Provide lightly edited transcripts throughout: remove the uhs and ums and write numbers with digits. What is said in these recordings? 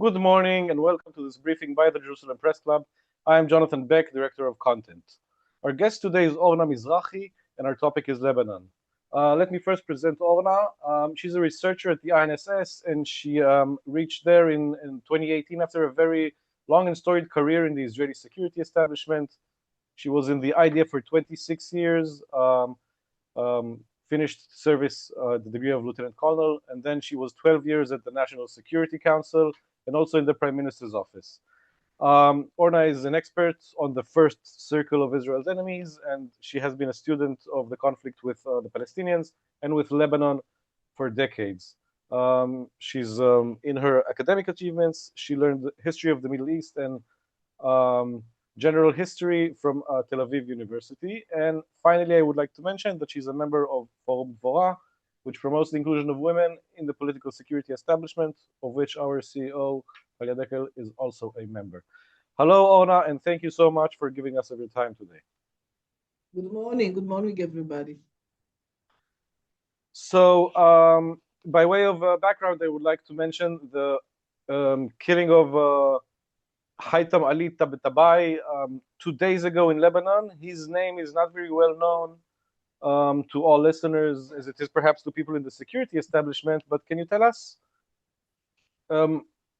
Good morning and welcome to this briefing by the Jerusalem Press Club. I am Jonathan Beck, Director of Content. Our guest today is Orna Mizrahi and our topic is Lebanon. Let me first present Orna. She's a researcher at the INSS and she reached there in 2018 after a very long and storied career in the Israeli security establishment. She was in the IDF for 26 years, finished service at the degree of Lieutenant Colonel, and then she was 12 years at the National Security Council and also in the Prime Minister's office. Orna is an expert on the first circle of Israel's enemies, and she has been a student of the conflict with the Palestinians and with Lebanon for decades. She's in her academic achievements, she learned the history of the Middle East and general history from Tel Aviv University. And finally, I would like to mention that she's a member of Forum Vora, which promotes the inclusion of women in the political security establishment, of which our CEO, Halia Dekel, is also a member. Hello, Orna, and thank you so much for giving us of your time today. Good morning, everybody. So, by way of background, I would like to mention the killing of Haytham Ali Tabatabai 2 days ago in Lebanon. His name is not very well known to all listeners, as it is perhaps to people in the security establishment, but can you tell us?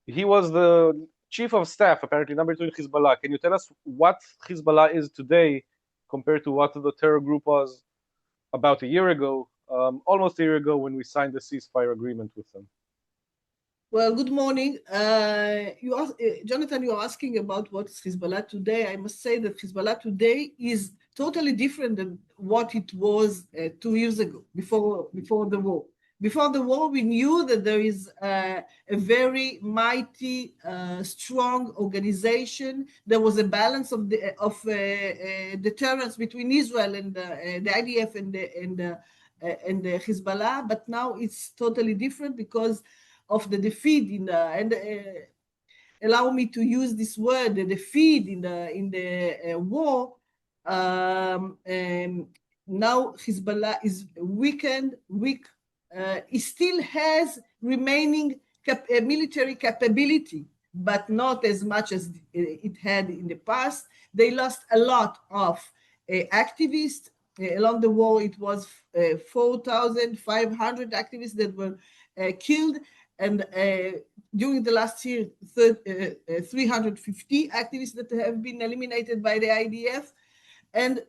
He was the chief of staff, apparently, number 2 in Hezbollah. Can you tell us what Hezbollah is today compared to what the terror group was about a year ago, almost a year ago, when we signed the ceasefire agreement with them? Well, good morning. Jonathan, you are asking about what's Hezbollah today. I must say that Hezbollah today is totally different than what it was 2 years ago, before the war. Before the war, we knew that there is a very mighty, strong organization. There was a balance of deterrence between Israel and the IDF and the Hezbollah, but now it's totally different because of the defeat allow me to use this word, the defeat in the war. Now Hezbollah is weak. It still has remaining military capability, but not as much as it had in the past. They lost a lot of activists. Along the war, it was 4,500 activists that were killed. And during the last year, 350 activists that have been eliminated by the IDF. And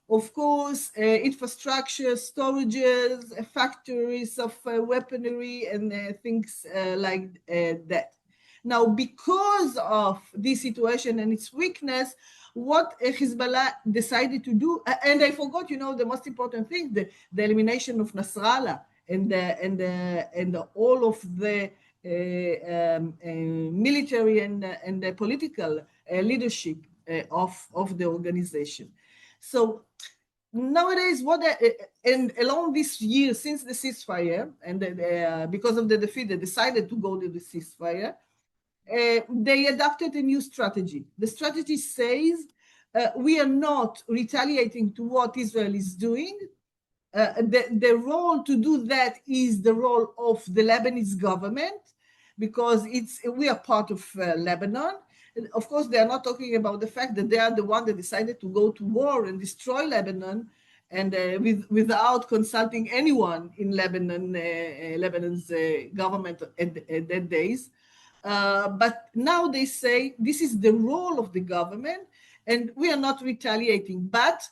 of course, infrastructure, storages, factories of weaponry and things like that. Now, because of this situation and its weakness, what Hezbollah decided to do, and I forgot, the most important thing, the elimination of Nasrallah, and all of the military and the political leadership of the organization. So nowadays, and along this year since the ceasefire, and because of the defeat, they decided to go to the ceasefire. They adopted a new strategy. The strategy says we are not retaliating to what Israel is doing. The role to do that is the role of the Lebanese government, because we are part of Lebanon. And of course, they are not talking about the fact that they are the one that decided to go to war and destroy Lebanon, and without consulting anyone in Lebanon's government at that days. But now they say this is the role of the government, and we are not retaliating, but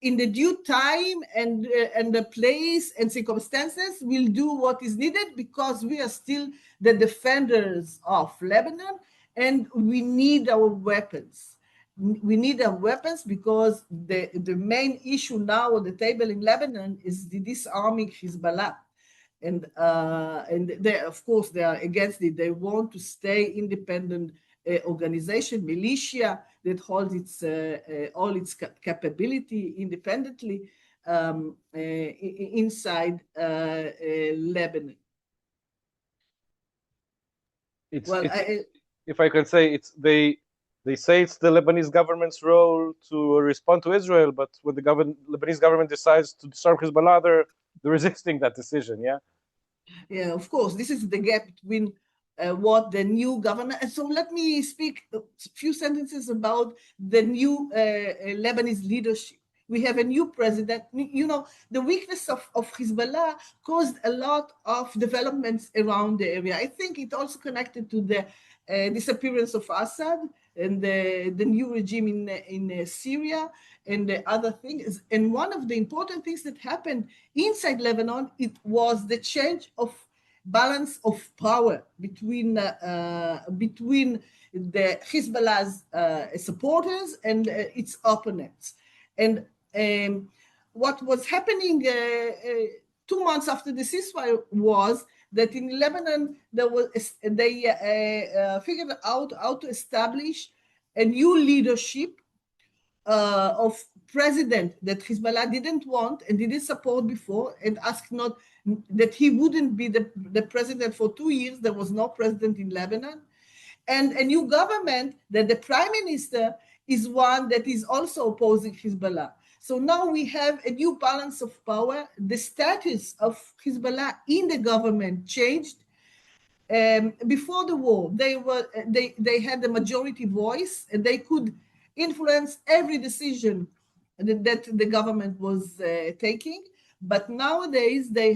in the due time and the place and circumstances, we'll do what is needed, because we are still the defenders of Lebanon, and we need our weapons. We need our weapons because the main issue now on the table in Lebanon is the disarming Hezbollah. And they, of course, they are against it. They want to stay independent organization, militia that holds all its capability independently inside Lebanon. If I can say, they say it's the Lebanese government's role to respond to Israel, but when the Lebanese government decides to disarm Hezbollah, they're resisting that decision. Yeah. Yeah, of course, this is the gap between what the new government. And so let me speak a few sentences about the new Lebanese leadership. We have a new president. You know, the weakness of Hezbollah caused a lot of developments around the area. I think it also connected to the disappearance of Assad and the new regime in Syria and the other things. And one of the important things that happened inside Lebanon, it was the change of balance of power between the Hezbollah's supporters and its opponents. And what was happening 2 months after the ceasefire was that in Lebanon they figured out how to establish a new leadership of president that Hezbollah didn't want and didn't support before, and asked not that he wouldn't be the president for 2 years. There was no president in Lebanon, and a new government that the prime minister is one that is also opposing Hezbollah. So now we have a new balance of power. The status of Hezbollah in the government changed. Before the war, they had the majority voice, and they could influence every decision that the government was taking. But nowadays they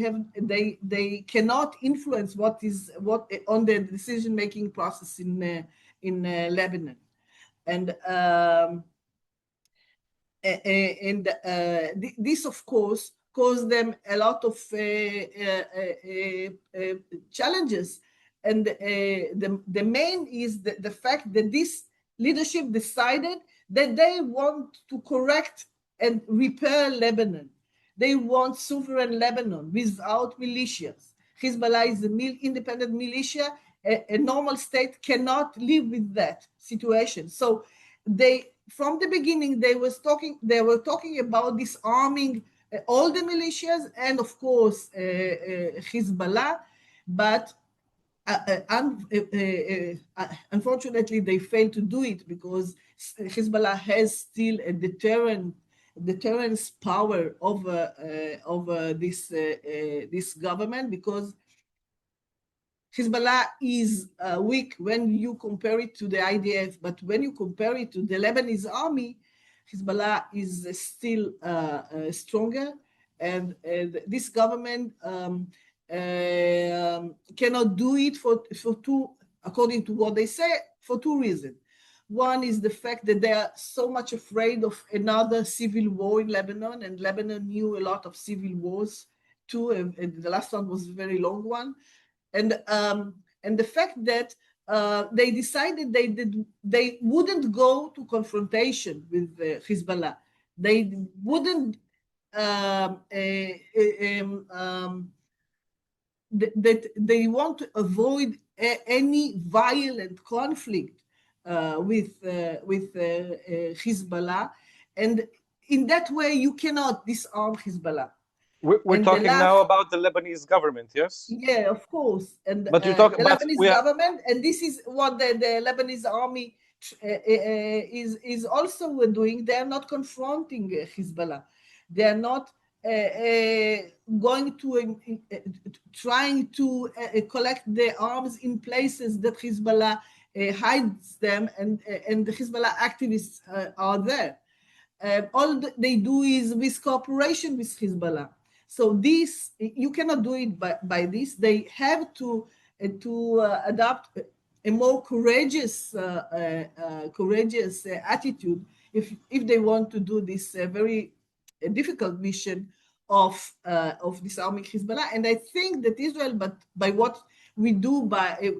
cannot influence what on the decision-making process in Lebanon, and this of course caused them a lot of challenges. And the main is the fact that this leadership decided that they want to correct and repair Lebanon. They want sovereign Lebanon without militias. Hezbollah is an independent militia. A normal state cannot live with that situation. So from the beginning, they were talking about disarming all the militias and, of course, Hezbollah. But unfortunately, they failed to do it because Hezbollah has still a deterrence power over this government, because Hezbollah is weak when you compare it to the IDF, but when you compare it to the Lebanese army, Hezbollah is still stronger, and this government cannot do it for two, according to what they say, for two reasons. One is the fact that they are so much afraid of another civil war in Lebanon, and Lebanon knew a lot of civil wars too, and the last one was a very long one. And the fact that they decided they wouldn't go to confrontation with Hezbollah. They wouldn't that they want to avoid any violent conflict with Hezbollah, and in that way you cannot disarm Hezbollah. We're talking now about the Lebanese government, yes? Yeah, of course. And but you're talking the Lebanese government, and this is what the Lebanese army is also doing. They are not confronting Hezbollah. They are not going to trying to collect the arms in places that Hezbollah hides them, and the Hezbollah activists are there. All they do is with cooperation with Hezbollah. So this, you cannot do it by this. They have to adopt a more courageous attitude if they want to do this very difficult mission of disarming Hezbollah. And I think that Israel, but by what we do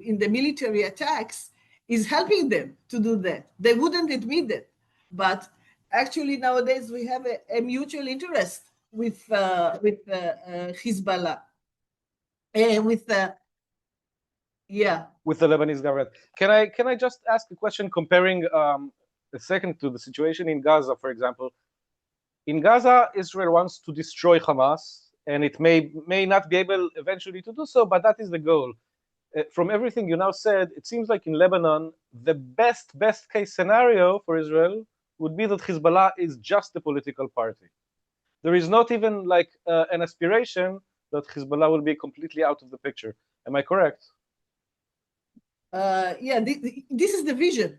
in the military attacks, is helping them to do that. They wouldn't admit it, but actually nowadays we have a mutual interest with Hezbollah, with the Lebanese government. Can I just ask a question comparing a second to the situation in Gaza, for example? In Gaza, Israel wants to destroy Hamas, and it may not be able eventually to do so, but that is the goal. From everything you now said, it seems like in Lebanon, the best case scenario for Israel would be that Hezbollah is just a political party. There is not even like an aspiration that Hezbollah will be completely out of the picture. Am I correct? Yeah, this is the vision.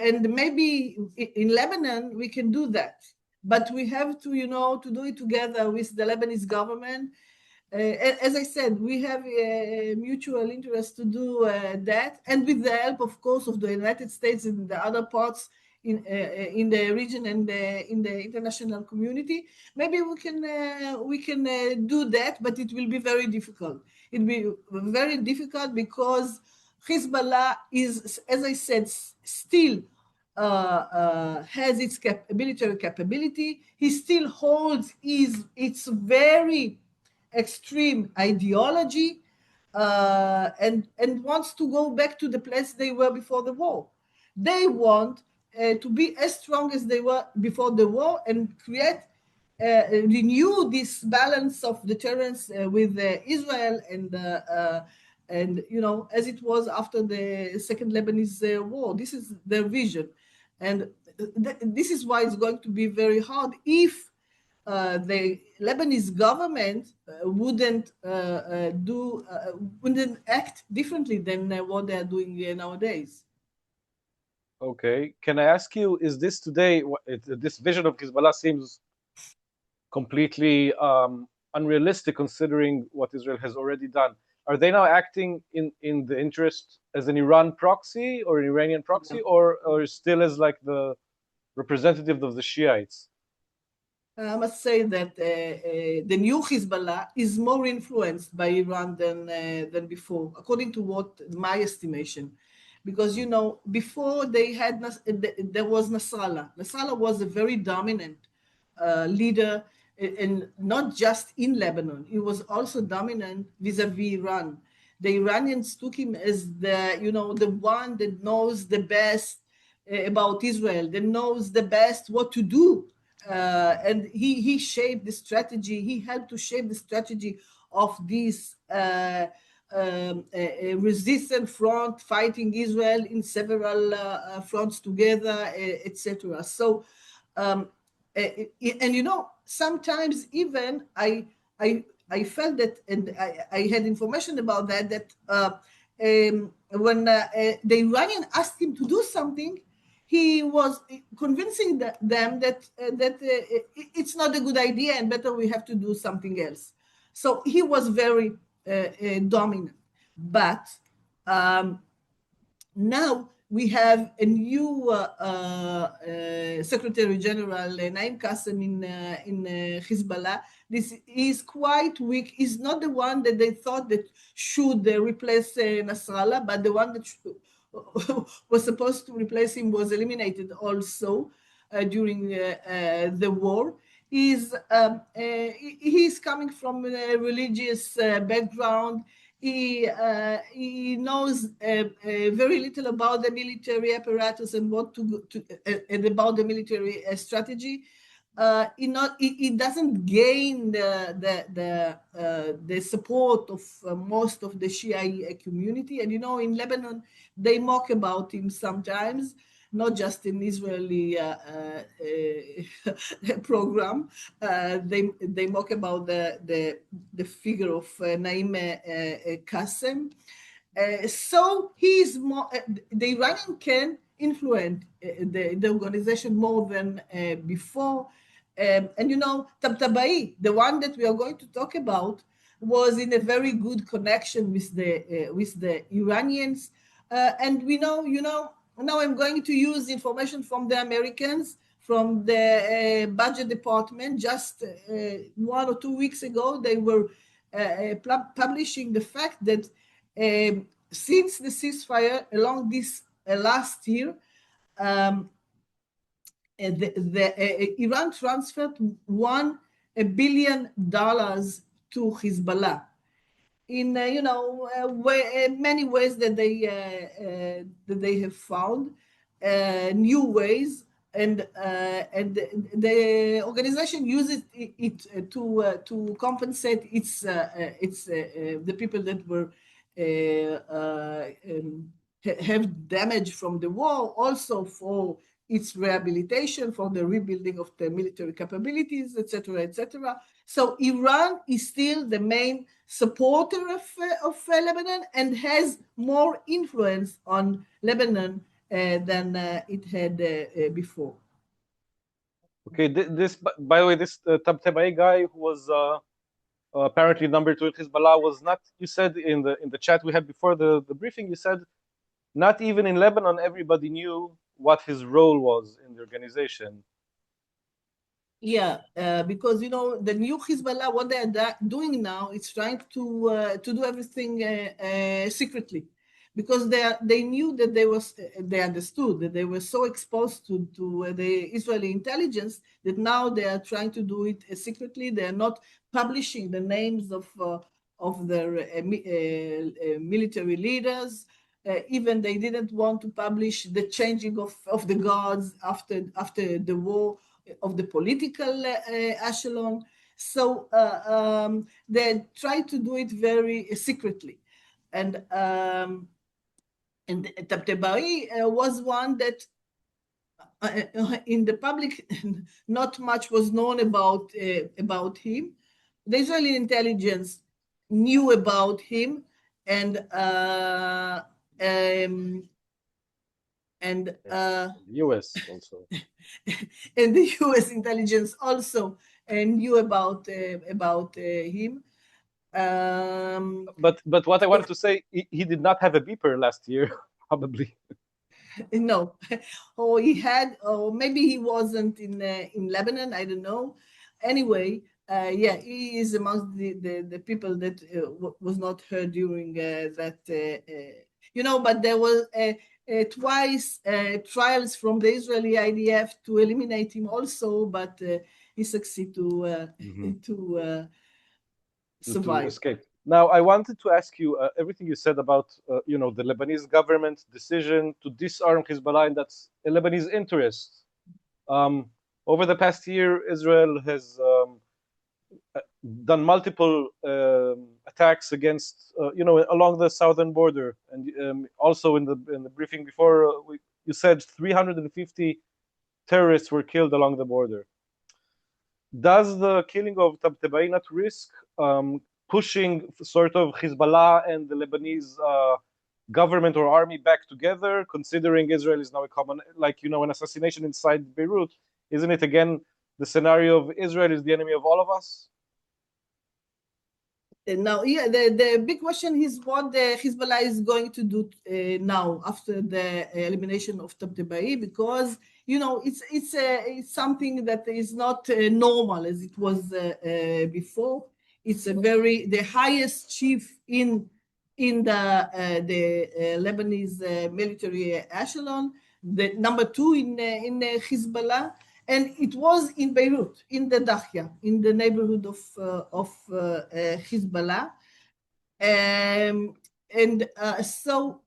And maybe in Lebanon we can do that, but we have to, to do it together with the Lebanese government. As I said, we have a mutual interest to do that, and with the help, of course, of the United States and the other parts in the region and in the international community. Maybe we can do that, but it will be very difficult. It will be very difficult because Hezbollah is, as I said, still has its military capability. He still holds its very extreme ideology and wants to go back to the place they were before the war. They want to be as strong as they were before the war and create renew this balance of deterrence with Israel and as it was after the Second Lebanese War. This is their vision, and this is why it's going to be very hard if the Lebanese government wouldn't act differently than what they are doing nowadays. Okay, can I ask you, is this today, this vision of Hezbollah seems completely unrealistic considering what Israel has already done. Are they now acting in the interest as an Iran proxy or an Iranian proxy, or still as like the representative of the Shiites? I must say that the new Hezbollah is more influenced by Iran than before, according to what my estimation. Because before there was Nasrallah. Nasrallah was a very dominant leader, and not just in Lebanon. He was also dominant vis-a-vis Iran. The Iranians took him as the one that knows the best about Israel, that knows the best what to do. And he shaped the strategy. He helped to shape the strategy of this resistant front fighting Israel in several fronts together, etc. So, and sometimes even I felt that, and I had information about that when the Iranian asked him to do something, he was convincing them that it's not a good idea and better we have to do something else. So he was very dominant. But now we have a new Secretary General, Naim Qassem, in Hezbollah. This is quite weak. He's not the one that they thought that should replace Nasrallah, but the one that was supposed to replace him was eliminated also during the war. He's coming from a religious background. He knows very little about the military apparatus and and about the military strategy. It doesn't gain the support of most of the Shia community. And in Lebanon, they mock about him sometimes, not just in Israeli program. They mock about the figure of Naim Qassem. So he's more. The Iranian can influence the organization more than before. And Tabtabai, the one that we are going to talk about, was in a very good connection with the Iranians. And we know, now I'm going to use information from the Americans, from the budget department. Just 1 or 2 weeks ago, they were publishing the fact that since the ceasefire along this last year, Iran transferred $1 billion to Hezbollah in many ways that they have found new ways, and the organization uses it to compensate the people that were have damage from the war, also for its rehabilitation, for the rebuilding of the military capabilities, etc., etc. So Iran is still the main supporter of Lebanon and has more influence on Lebanon than it had before. Okay, this, by the way, this Tabtabai guy who was apparently number 2 in Hezbollah was not, you said in the chat we had before the briefing, you said not even in Lebanon everybody knew what his role was in the organization. Yeah, because the new Hezbollah, what they are doing now, is trying to do everything secretly, because they knew that they understood that they were so exposed to the Israeli intelligence that now they are trying to do it secretly. They are not publishing the names of their military leaders. Even they didn't want to publish the changing of the guards after the war, of the political echelon. So they try to do it very secretly. And Tabtabai was one that in the public not much was known about him. The Israeli intelligence knew about him, and US also. and the US intelligence also knew about him. But what I wanted to say, he did not have a beeper last year, probably. No, or he had, or maybe he wasn't in Lebanon. I don't know. Anyway, yeah, he is amongst the people that was not heard during that. But there was twice trials from the Israeli IDF to eliminate him also, but he succeeded to survive. To escape. Now, I wanted to ask you everything you said about the Lebanese government decision to disarm Hezbollah, and that's a Lebanese interest. Over the past year, Israel has done multiple attacks against, along the southern border, and also in the briefing before, you said 350 terrorists were killed along the border. Does the killing of Tabtabai not risk pushing sort of Hezbollah and the Lebanese government or army back together, considering Israel is now a common, an assassination inside Beirut? Isn't it again the scenario of Israel is the enemy of all of us? Now, yeah, the big question is what the Hezbollah is going to do now after the elimination of Tabtabai, because it's something that is not normal as it was before. It's the highest chief in the Lebanese military echelon, the number 2 in Hezbollah. And it was in Beirut, in the Dahya, in the neighborhood of Hezbollah. So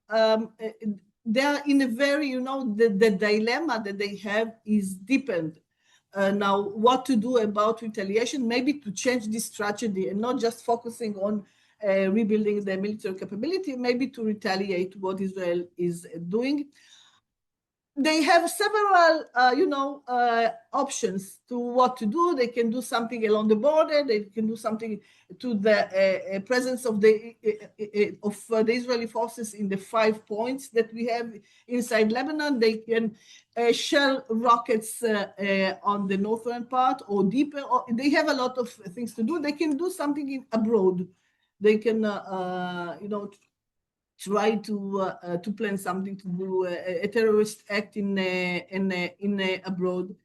they are in a very, the dilemma that they have is deepened. Now, what to do about retaliation, maybe to change this tragedy and not just focusing on rebuilding the military capability, maybe to retaliate what Israel is doing. They have several, options to what to do. They can do something along the border. They can do something to the presence of the Israeli forces in the 5 points that we have inside Lebanon. They can shell rockets on the northern part or deeper. They have a lot of things to do. They can do something abroad. They can, try to plan something, to do a terrorist act in abroad.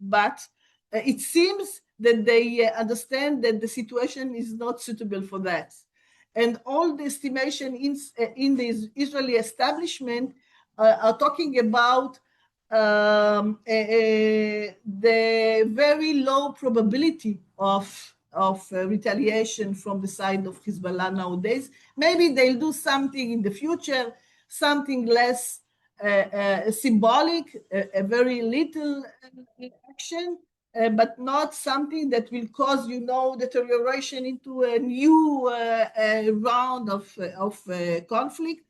But it seems that they understand that the situation is not suitable for that. And all the estimation in the Israeli establishment are talking about the very low probability of retaliation from the side of Hezbollah nowadays. Maybe they'll do something in the future, something less symbolic, a very little action, but not something that will cause, deterioration into a new round of conflict.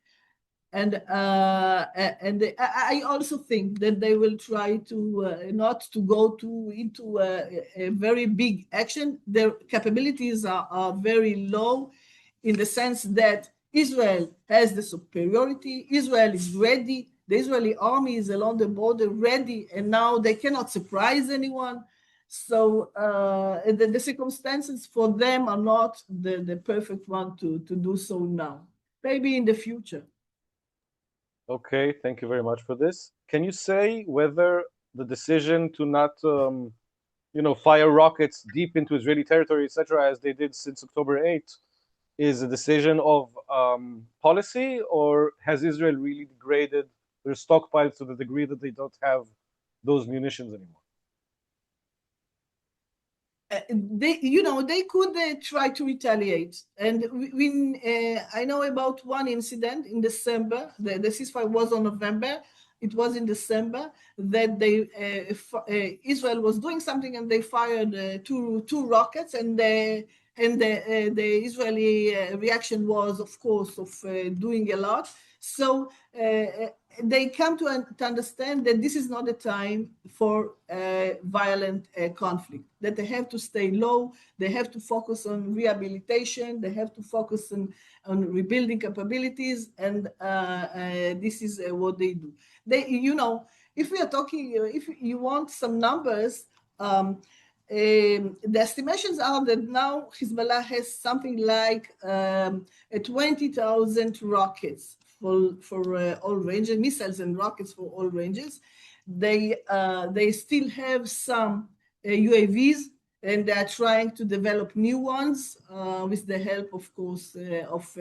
I also think that they will try to not to go into a very big action. Their capabilities are very low, in the sense that Israel has the superiority. Israel is ready. The Israeli army is along the border ready, and now they cannot surprise anyone. So the circumstances for them are not the perfect one to do so now. Maybe in the future. Okay, thank you very much for this. Can you say whether the decision to not, fire rockets deep into Israeli territory, etc., as they did since October 8th, is a decision of policy, or has Israel really degraded their stockpiles to the degree that they don't have those munitions anymore? They could try to retaliate. And I know about one incident in December. The ceasefire was on November. It was in December that Israel was doing something, and they fired two rockets, and the Israeli reaction was, of course, of doing a lot. So they come to understand that this is not a time for violent conflict, that they have to stay low, they have to focus on rehabilitation, they have to focus on rebuilding capabilities, and this is what they do. If we are talking, if you want some numbers, the estimations are that now Hezbollah has something like 20,000 rockets for all ranges, missiles and rockets for all ranges. They still have some UAVs, and they are trying to develop new ones with the help, of course, of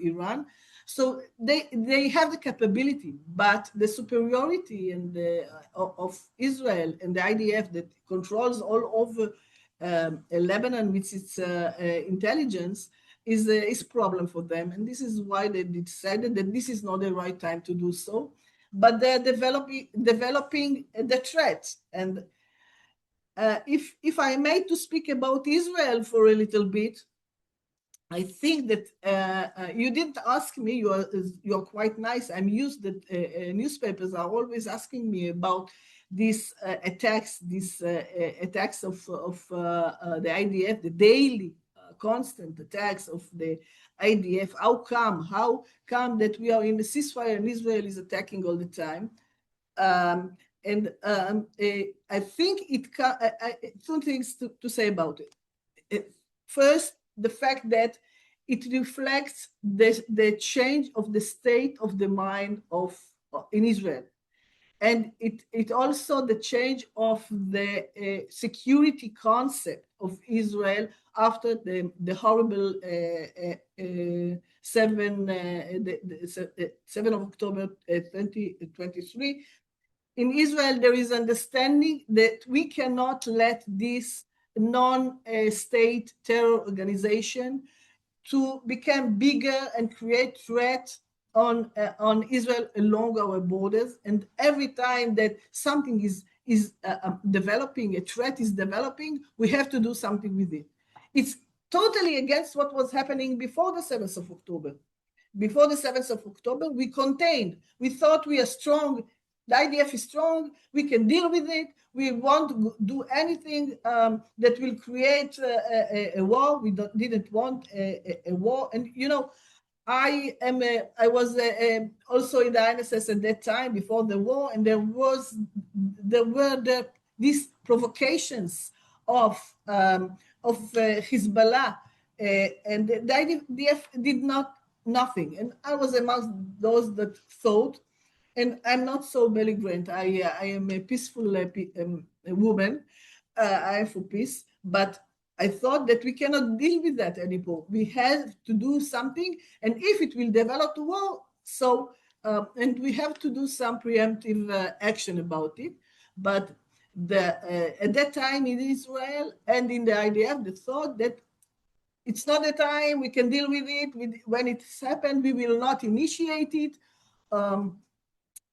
Iran. So they have the capability, but the superiority of Israel and the IDF that controls all over Lebanon with its intelligence is a problem for them. And this is why they decided that this is not the right time to do so. But they're developing the threat. And if I may to speak about Israel for a little bit, I think that you didn't ask me. You're quite nice. I'm used that newspapers are always asking me about these attacks, of the IDF, the daily, constant attacks of the IDF. How come that we are in the ceasefire and Israel is attacking all the time? I think two things to say about it. First, the fact that it reflects the change of the state of the mind in Israel. And it also the change of the security concept of Israel after the horrible 7 of October 2023. In Israel, there is understanding that we cannot let this non-state terror organization to become bigger and create threat on Israel along our borders. And every time that something is developing, a threat is developing, we have to do something with it. It's totally against what was happening before the 7th of October. Before the 7th of October, we contained. We thought we are strong. The IDF is strong. We can deal with it. We won't do anything that will create a war. We didn't want a war. And I was also in the INSS at that time before the war, and there were these provocations of Hezbollah, and the IDF did nothing. And I was amongst those that thought. And I'm not so belligerent. I am a peaceful woman. I am for peace. But I thought that we cannot deal with that anymore. We have to do something. And if it will develop to war, and we have to do some preemptive action about it. But at that time in Israel and in the IDF, they thought that it's not the time, we can deal with it. When it's happened, we will not initiate it.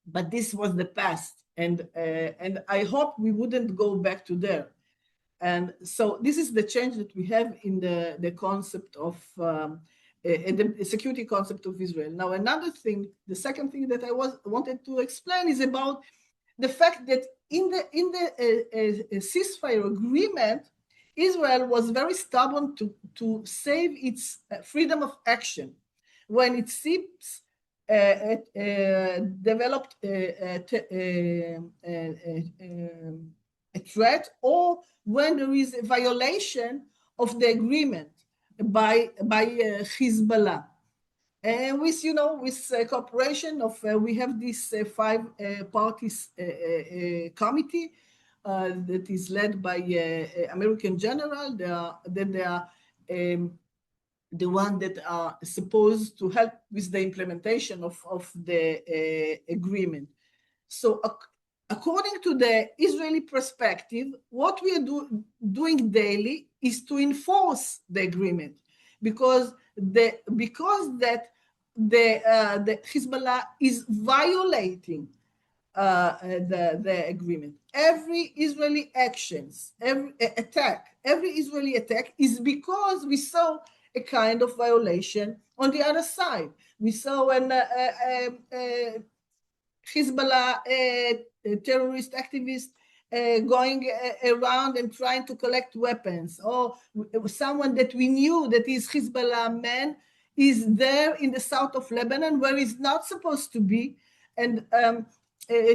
But this was the past, and I hope we wouldn't go back to there. And so this is the change that we have in the concept of the security concept of Israel. Now, another thing, the second thing that I wanted to explain is about the fact that in the ceasefire agreement, Israel was very stubborn to save its freedom of action when it seems developed a threat, or when there is a violation of the agreement by Hezbollah. And with cooperation of we have this five parties committee that is led by American general. They are the one that are supposed to help with the implementation of the agreement. So according to the Israeli perspective, what we are doing daily is to enforce the agreement, because the Hezbollah is violating the agreement. Every Israeli actions, every Israeli attack is because we saw a kind of violation on the other side. We saw when Hezbollah terrorist activists going around and trying to collect weapons, or someone that we knew that is Hezbollah man is there in the south of Lebanon where he's not supposed to be, and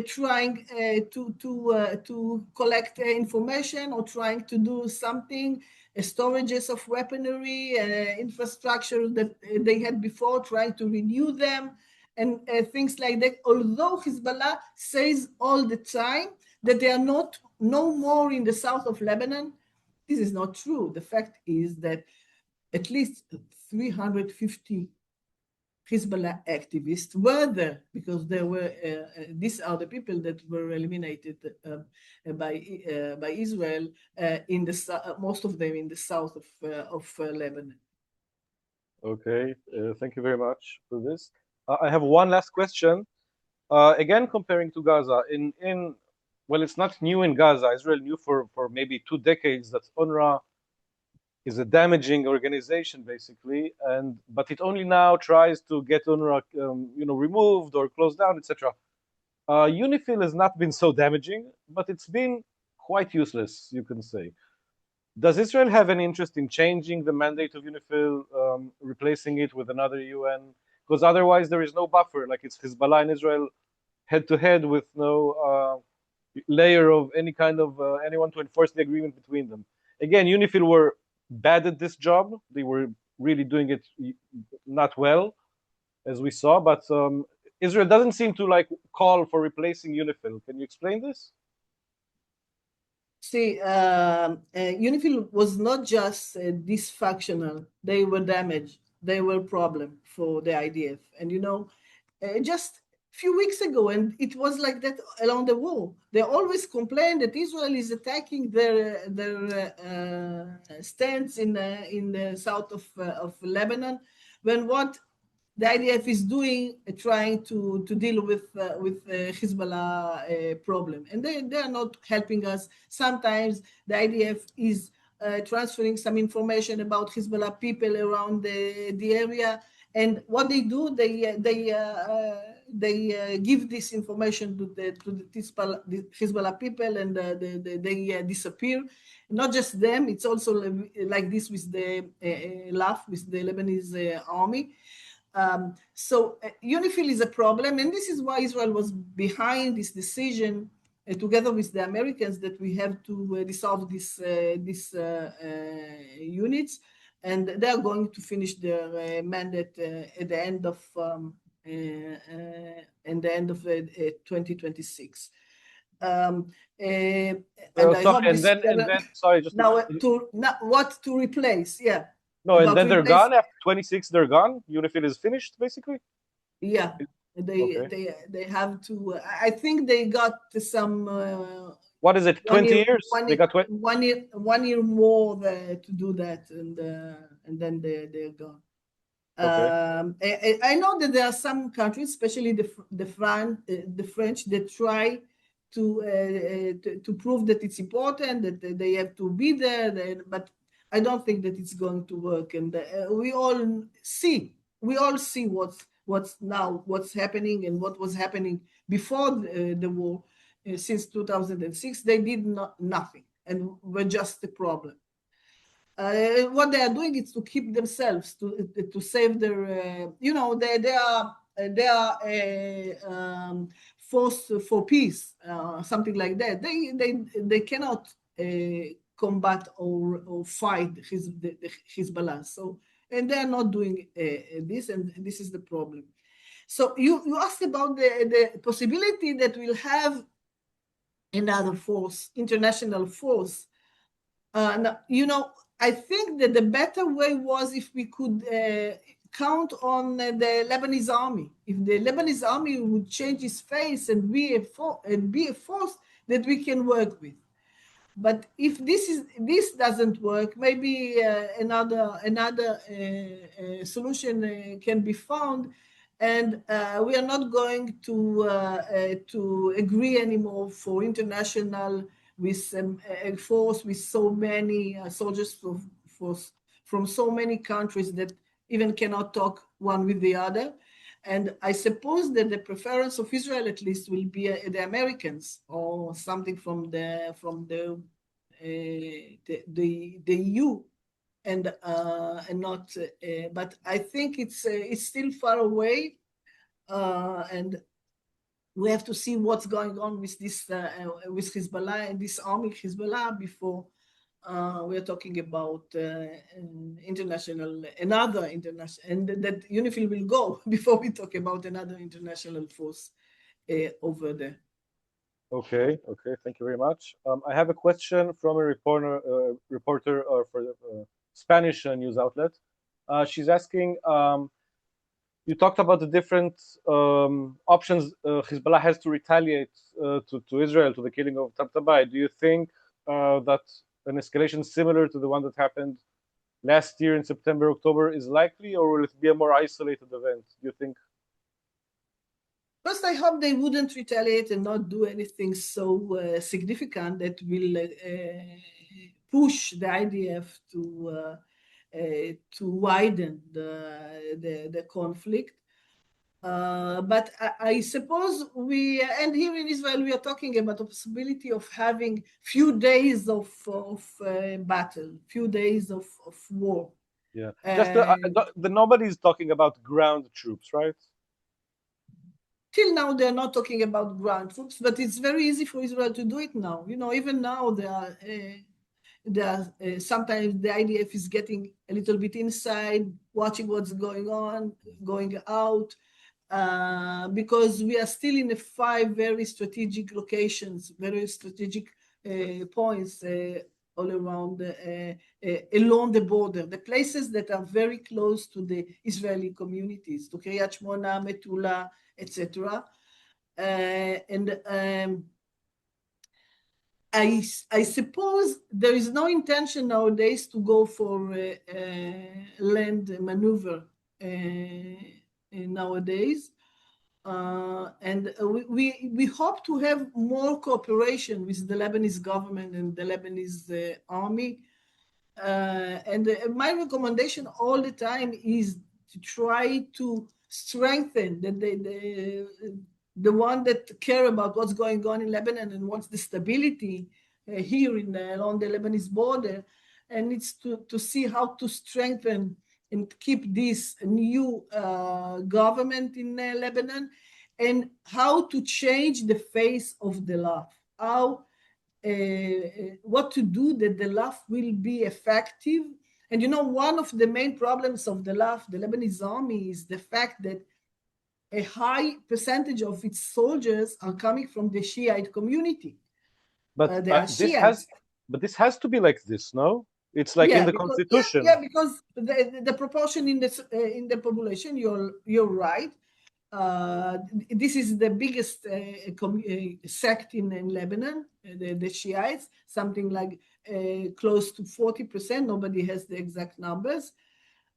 trying to collect information or trying to do something, storages of weaponry, infrastructure that they had before, trying to renew them, and things like that. Although Hezbollah says all the time that they are no more in the south of Lebanon, this is not true. The fact is that at least 350 Hezbollah activists were there, because there were these are the people that were eliminated by Israel in the most of them in the south of Lebanon. Okay, thank you very much for this. I have one last question. Again, comparing to Gaza, well, it's not new in Gaza. Israel knew for maybe 2 decades that UNRWA is a damaging organization, basically, but it only now tries to get UNRWA, removed or closed down, etc. UNIFIL has not been so damaging, but it's been quite useless, you can say. Does Israel have any interest in changing the mandate of UNIFIL, replacing it with another UN? Because otherwise there is no buffer, like it's Hezbollah and Israel head to head with no layer of any kind of anyone to enforce the agreement between them. Again, UNIFIL were bad at this job. They were really doing it not well, as we saw, but Israel doesn't seem to call for replacing UNIFIL. Can you explain this? See, UNIFIL was not just dysfunctional. They were damaged. They were a problem for the IDF. And, just a few weeks ago, and it was like that along the wall, they always complain that Israel is attacking their stands in the south of Lebanon, when what the IDF is doing, trying to deal with Hezbollah problem, and they are not helping us. Sometimes the IDF is transferring some information about Hezbollah people around the area, and what they do, they give this information to the Hezbollah people, and they disappear. Not just them; it's also like this with the LAF, with the Lebanese army. So UNIFIL is a problem, and this is why Israel was behind this decision, together with the Americans, that we have to dissolve these units, and they are going to finish their mandate at the end of 2026. What to replace? Yeah. No, and then they're gone after 26. They're gone. UNIFIL is finished, basically. Yeah, they have to. I think they got some. What is it? 20 years? They got 1 year more to do that, and then they're gone. Okay. I know that there are some countries, especially the French, that try to prove that it's important, that they have to be there, but I don't think that it's going to work. And we all see what's happening and what was happening before the war. Since 2006, they did nothing and were just a problem. What they are doing is to keep themselves, to save their, they are a force for peace, something like that. They cannot combat or fight Hezbollah. So, and they are not doing this, and this is the problem. So you asked about the possibility that we'll have another force, international force. I think that the better way was if we could count on the Lebanese army. If the Lebanese army would change its face and be a force that we can work with. But if this doesn't work, maybe another solution can be found, and we are not going to agree anymore for international with a force with so many soldiers from so many countries that even cannot talk one with the other. And I suppose that the preference of Israel, at least, will be the Americans or something from the EU, and not. But I think it's still far away, and we have to see what's going on with this with Hezbollah and this army Hezbollah before we are talking about another international, and that UNIFIL will go before we talk about another international force over there. Okay, thank you very much. I have a question from a reporter for the Spanish news outlet. She's asking, you talked about the different options Hezbollah has to retaliate to Israel, to the killing of Tabtabbai. Do you think that an escalation similar to the one that happened last year in September, October is likely, or will it be a more isolated event, do you think? First, I hope they wouldn't retaliate and not do anything so significant that will push the IDF to widen the conflict. But I suppose and here in Israel, we are talking about the possibility of having few days of battle, few days of war. Yeah, nobody is talking about ground troops, right? Till now, they're not talking about ground troops, but it's very easy for Israel to do it now. Even now, sometimes the IDF is getting a little bit inside, watching what's going on, going out, because we are still in 5 very strategic locations, very strategic points all around along the border, the places that are very close to the Israeli communities, to Kiryat Shmona, Metula, etc. And I suppose there is no intention nowadays to go for land maneuver nowadays. And we hope to have more cooperation with the Lebanese government and the Lebanese army. And my recommendation all the time is to try to strengthen the one that care about what's going on in Lebanon and wants the stability here along the Lebanese border. And it's to see how to strengthen and keep this new government in Lebanon, and how to change the face of the LAF, what to do that the LAF will be effective. And one of the main problems of the LAF, the Lebanese army, is the fact that a high percentage of its soldiers are coming from the Shiite community. But this has to be like this, no? It's like in the constitution. Yeah, because the proportion in the population, you're right. This is the biggest sect in Lebanon, the Shiites, something like close to 40%. Nobody has the exact numbers.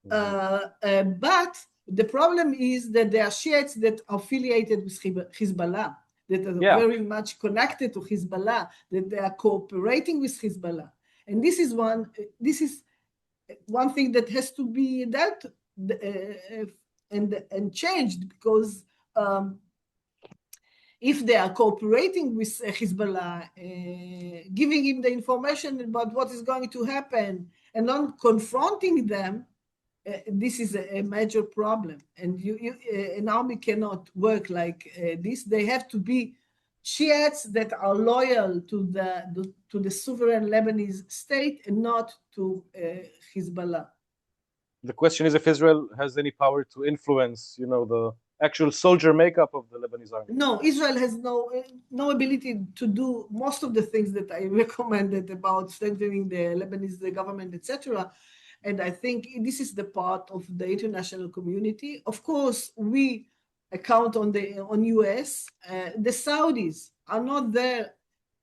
But the problem is that there are Shiites that are affiliated with Hezbollah, that are very much connected to Hezbollah, that they are cooperating with Hezbollah. And this is one thing that has to be dealt and changed, because if they are cooperating with Hezbollah, giving him the information about what is going to happen and not confronting them, this is a major problem. And an army cannot work like this. They have to be Shiites that are loyal to the sovereign Lebanese state and not to Hezbollah. The question is if Israel has any power to influence, the actual soldier makeup of the Lebanese army. No, Israel has no ability to do most of the things that I recommended about strengthening the Lebanese government, etc. And I think this is the part of the international community. Of course, we count on US. The Saudis are not there.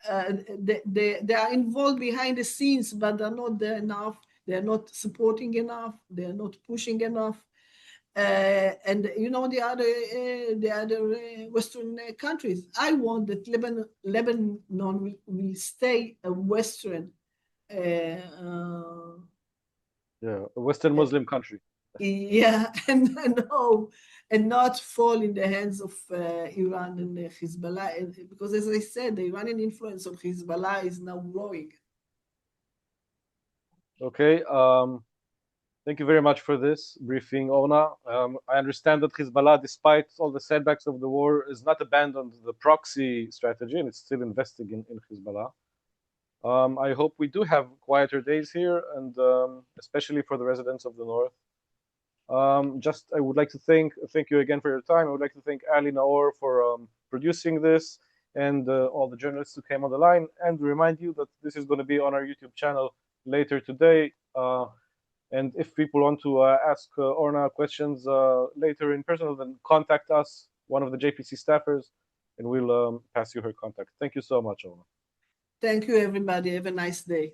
They are involved behind the scenes, but they're not there enough. They're not supporting enough. They're not pushing enough. And the other Western countries. I want that Lebanon will stay a Western. A Western Muslim country. Yeah, and not fall in the hands of Iran and Hezbollah, because as I said, the Iranian influence on Hezbollah is now growing. Okay. Thank you very much for this briefing, Orna. I understand that Hezbollah, despite all the setbacks of the war, has not abandoned the proxy strategy, and it's still investing in Hezbollah. I hope we do have quieter days here, and especially for the residents of the north. I would like to thank you again for your time. I would like to thank Ali Naor for producing this, and all the journalists who came on the line, and remind you that this is going to be on our YouTube channel later today. And if people want to ask Orna questions later in person, then contact us, one of the JPC staffers, and we'll pass you her contact. Thank you so much, Orna. Thank you, everybody. Have a nice day.